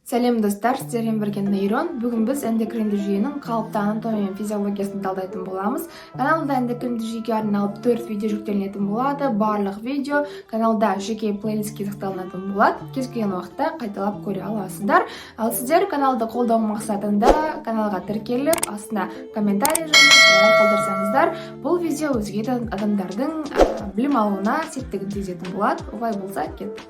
Сәлем достар, сіздермен бірге Нейрон. Бүгін біз эндокринді жүйенің қалыпты анатомия мен физиологиясын талдайтын боламыз. Каналда эндокринді жүйеге арналып 4 видео жүктелінетін болады. Барлық видео каналда жеке плейлистке сақталынатын болады. Кез келген уақытта қайталап көре аласыздар. Ал сіздер каналды қолдау мақсатында каналға тіркеліп, астына комментарий жазып, лайк қалдырсаңыздар, бұл видео өзге адамдардың білім алуына септігін тигізетін болады. Олай болса, кеттік.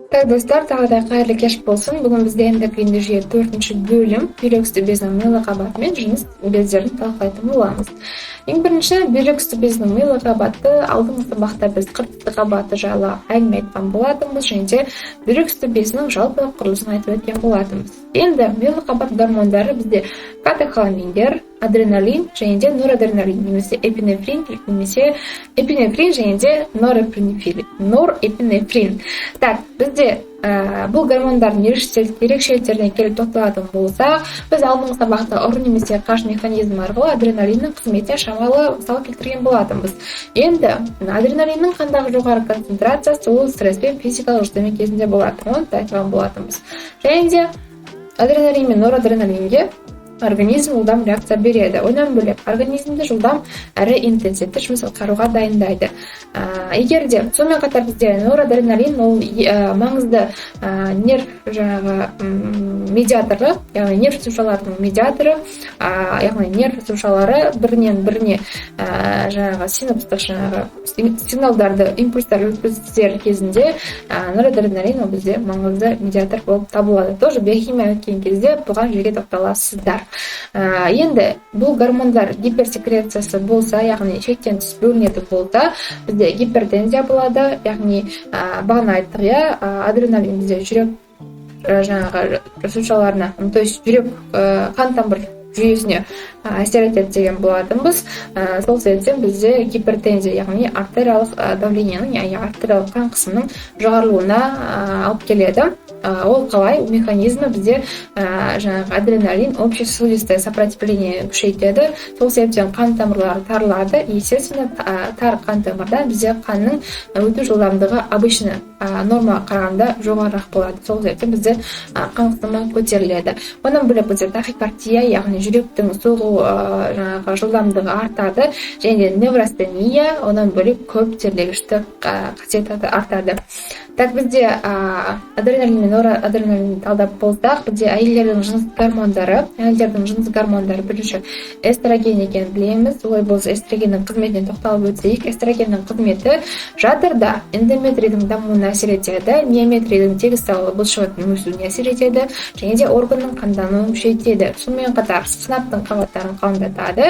Так, достар, тағы да қайырлы кеш болсын. Бүгін бізде эндокринді жүйе 4-ші бөлім бүйрек үсті безінің мыйлы қабаты мен жыныс бездерін талқылайтын боламыз. Ең бірінші, бүйрек үсті безінің мыйлы қабаты алдыңғы сабақта біз қыртысты қабаты жайлы әңгіме айтқан болатынбыз, және де бүйрек үсті безінің жалпы құрылысын айтып өткен болатынбыз. Енді мыйлы қабат гормондары бізде катехоламиндер, адреналин және де норадреналин, немесе эпинефрин және де норэпинефрин. Так, бізде бұл гормондардың ерекшеліктеріне келіп тоқталатын болсақ, біз алдыңғы сабақта ұры немесе қаш механизмі арқылы адреналиннің қызметіне шамалы мысал келтірген болатынбыз. Енді адреналиннің қандағы жоғары концентрациясы ол стресс пен физикалық жүктеме кезінде болады, оны айтқан болатынбыз. Және де адреналин мен норадреналинге организм жылдам реакция береді. Одан бөлек организмді жылдам әрі интенсивті жұмыс атқаруға дайындайды. Егер де сонымен қатар бізде норадреналин ол маңызды нерв медиаторы, яғни нерв сушаларының медиаторы, яғни нерв сушалары бірінен біріне синапстық сигналдарды, импульстар өткізер кезінде норадреналин ол бізде маңызды медиатор болып табылады. Тоже биохимия өткен кезде бұған жеке тоқталасыздар. Енді бұл гормондар гиперсекрециясы болса, яғни шектен тыс бөлінетін болса, бізде гипертензия болады, яғни бағана айттық, адреналин бізде жүрек жасушаларына, то есть жүрек қан тамыр жүйесіне әсер етеді деген болатынбыз. Сол себептен бізде гипертензия, яғни артериялық давлениенің, яғни артериялық қан қысымының жоғарылуына алып келеді. Ол қалай? Механизмі бізде адреналин общесудистое сопротивление күшейтеді. Сол себептен қан тамырлары тарылады. Естественно, тар қан тамырдан бізде қанның өту жылдамдығы обычно норма қарағанда жоғарырақ болады. Сол себептен бізде қан қысымы көтеріледі. Онан бөлек бізде тахикардия, яғни жүректің соғу жылдамдығы артады, және неврастения, онан бөлек көп терлегіштік қасиеті артады. Так, бізде адреналин мен норадреналин талдап болсақ, бізде әйелдердің жыныс гормондары бірінші эстроген екенін білеміз. Олай болса, эстрогеннің қызметіне тоқталып өтсек, эстрогеннің қызметі жатырда эндометрийдің дамуына әсер етеді, миометрийдің тегіс бұлшықеттің өсуіне әсер етеді, және де органның қандануын күшейтеді. Сонымен қатар сынаптың қабаттарын қалыңдатады,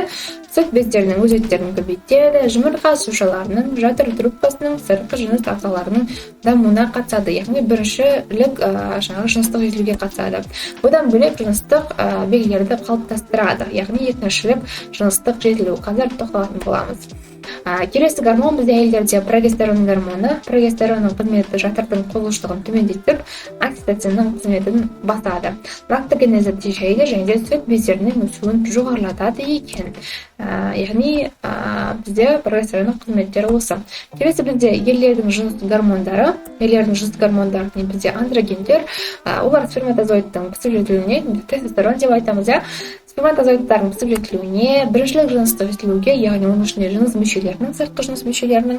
сүт бездерінің өзектерін көбейтеді, жұмыртқа жасушаларының, жатыр трубкасының, сыртқы жыныс ағзаларының дамуына қатысады. Яғни біріншілік жыныстық жетілуге қатысады. Одан бөлек жыныстық белгілерді қалыптастырады. Яғни екіншілік жыныстық жетілу. Қазір тоқталатын боламыз. Келесі гормон бізде әйелдерде прогестерон гормоны. Прогестеронның қызметі жатырдың қозғыштығын төмендетіп, окситоциннің қызметін басады. Лактогенезді тежейді, және де сүт бездерінің өсуін жоғарылатады екен. Яғни бізде прогестеронның қызметтері осы. Келесі бізде ерлердің жыныс гормондары. Ерлердің жыныс гормондары бізде андрогендер. Олар сперматозоидтың пісіп жетілуіне, тестостерон деп айтамыз, сперматозоидтардың пісіп жетілуіне, біріншілік жыныстық жетілуге, яғни оның ішінде жыныс мүшелерінің, сыртқы жыныс мүшелерінің,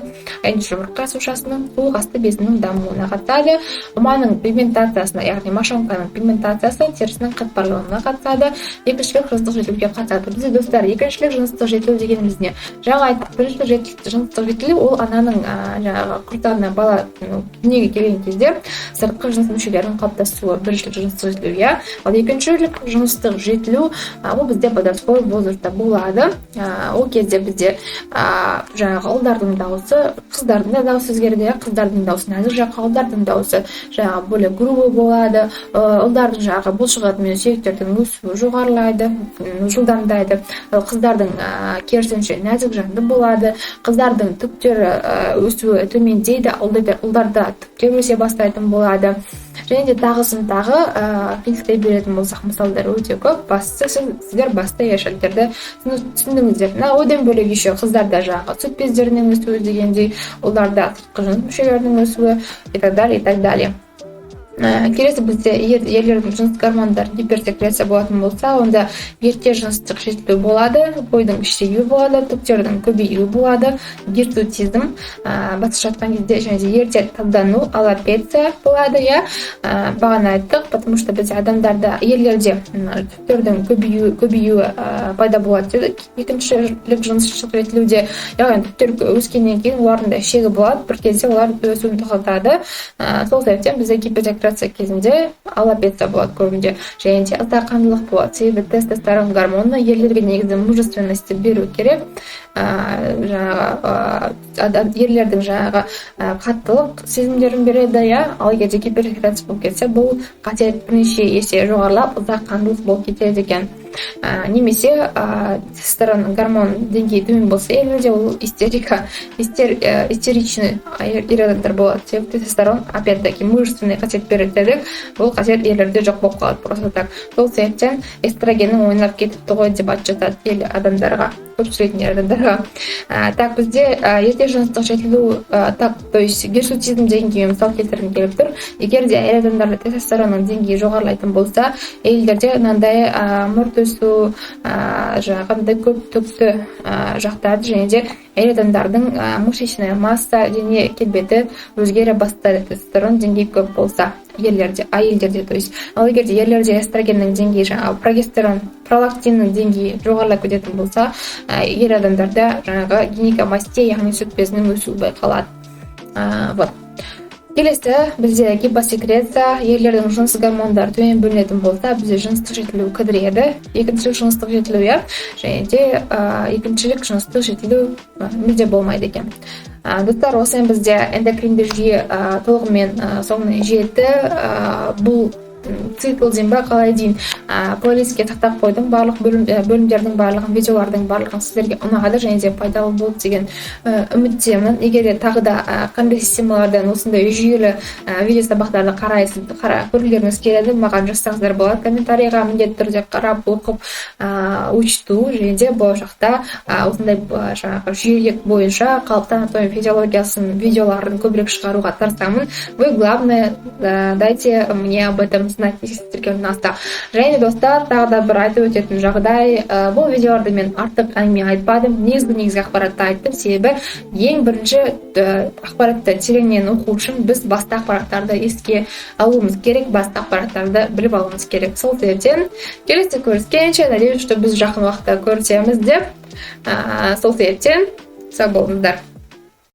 жұмыртқа жасушасының, суық асты безінің дамуына қатысады. Ұманың пигментациясына, яғни машонканың пигментациясы терісінің қатпарлығына қатысады. Екіншілік жыныстық жетілуге қатысады. Бізде достар, екіншілік жыныстық жетілу дегеніміз не? Жаңа айттық, біріншілік жыныстық жетілу ол ананың құрсағынан бала дүниеге келген кезде сыртқы жыныс мүшелерінің қалыптасуы біріншілік жыныстық жетілу. Ал екіншілік жыныстық жетілу ол бізде подростковый возрастта болады. Ол кезде бізде ұлдардың дауысы, қыздардың да дауысы өзгереді, қыздардың дауысы нәзік жаққа, ұлдардың дауысы более грубый болады, ұлдардың бұлшықет мен сүйектердің өсуі жоғарылайды, жылдамдайды. Қыздардың керісінше нәзік жанды болады, қыздардың түктері өсуі төмендейді, ұлдарда түктер өсе бастайтын болады. және де тағы келтіре беретін болсақ мысалдар өте көп. Бастысы сіздер баста ерекшеліктерді түсіндіңіздер. Одан бөлек еще қыздарда сүт бездерінің өсуі дегендей, оларда сыртқы жыныс мүшелерінің өсуі и так далее. Келесі бізде ерлердің жыныс гормондары гиперсекреция болатын болса, онда ерте жыныстық жетілу болады, бойдың кішіреюі болады, түктердің көбеюі болады, гирсутизм басып жатқан кезде, және де ерте табдану, аллопеция болады. Бағана айттық, потому что біз адамдарда ерлерде түктердің көбеюі пайда болады. Екіншілік жыныстық жетілуде, яғни түктер өскеннен кейін олардың шегі болады, бір кезде олар өсуін тоқтатады. Сол себептен бізде гиперсекреция кезінде аллопеция болады көбінде, және де ызақандылық болады. Себебі тестостерон гормоны ерлерге негізі мужественности беру керек. Ерлердің қаттылық сезімдерін береді, ал егер гиперсекреция болып кетсе, бұл қасиет бірнеше есе жоғарылап ызақандылық болып кетеді екен. Немесе тестостерон гормон деңгейі төмен болса, ерлерде ол истеричный ер адамдар болады. Себебі тестостерон опять-таки мужественный қасиет береді, бұл қасиет ерлерде жоқ болып қалады просто так. Сол себептен эстрогеннің ойнап кетіпті ғой деп айтып жатады ер адамдарға, көпшіліктің ер адамдарға. Так, бізде ерте жыныстық жетілу, то есть гирсутизм деңгейі мысал келтіргім келіп тұр. Егер де ер адамдарда тестостеронның деңгейі жоғарылайтын болса, әйелдерде мынандай мұрт өсу, қандай көп түкті жақтады, және де ер адамдардың мышечная масса, дене келбеті өзгере бастайды, тестостерон деңгейі көп болса әйелдерде. То есть, ал егер де ерлерде эстрогеннің деңгейі, прогестерон, пролактиннің деңгейі жоғарылап кететін болса, ер адамдарда гинекомастия, яғни сүт безінің өсуі байқалады. Келесі бізде гипосекреция, ерлердің жыныс гормондары төмен бөлінетін болса, бізде жыныстық жетілу кідіреді. Екіншілік жыныстық жетілу, және де екіншілік жыныстық жетілу мүлде болмайды екен. Достар, осымен бізде эндокринді жүйе толығымен соңына жетті. Бұл цикл дейін ба, қалай дейін плейлистке сақтап қойдым. Барлық бөлімдердің барлығын, видеолардың барлығын сіздерге ұнады және де пайдалы болды деген үміттемін. Егер де тағы да қандай системалардан осындай жүйелі видео сабақтарды көргілеріңіз келеді, маған жазсаңыздар болады. Комментарийға міндетті түрде қарап, оқып, учту, және де болашақта осындай жүйелік бойынша қалыпты анатомия физиологиясын видеоларын көбірек шығаруға тырысамын. Вы, главное, дайте мне об этом знать, если сіздерге ұнаса. Және достар, тағы да бір айтып өтетін жағдай, бұл видеоларды мен артық әңгіме айтпадым, негізгі ақпаратты айттым. Себебі ең бірінші ақпаратты тереңнен оқу үшін біз басты ақпараттарды еске алуымыз керек, басты ақпараттарды біліп алуымыз керек. Сол себептен келесі көріскенше, надеюсь, что біз жақын уақытта көрісеміз деп. Сол себептен сау болыңыздар.